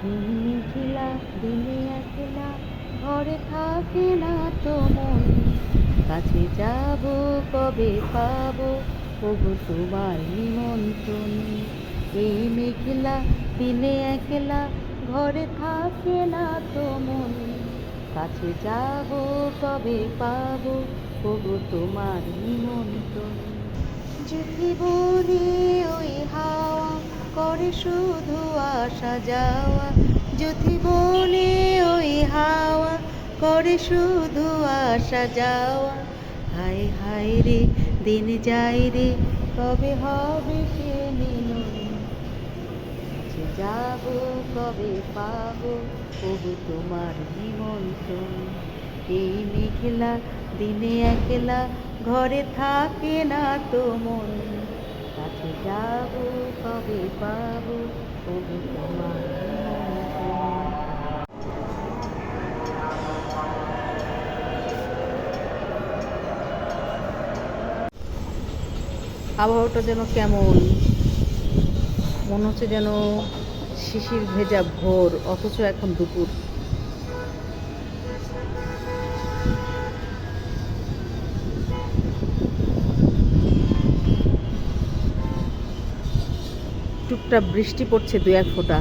মেঘলা দিনে একলা ঘরে থাকে না তো মন, কাছে যাব কবে পাবো ওগো তোমার নিমন্ত্রণ। এই মেঘলা দিনে একলা ঘরে থাকে না তো মন, কাছে যাব কবে পাবো ওগো তোমার নিমন্ত্রণ। যদি বলি ওই হাওয়া করে শুধু আসা যাওয়া, যদি বলি ওই হাওয়া করে শুধু আসা যাওয়া, হায় হায় রে দিন যায় রে কবে হবে সে মিলন, কাছে যাব কবে পাবো ওগো তোমার নিমন্ত্রণ। এই মেঘলা দিনে একলা ঘরে থাকে না তো মন, কাছে যাব কবে পাবো ওগো তোমার নিমন্ত্রণ। আবহাওয়াটা যেন কেমন, মনে হচ্ছে যেন শিশির ভেজা ভোর, অথচ এখন দুপুর। টুকটাক বৃষ্টি পড়ছে দু এক ফোঁটা।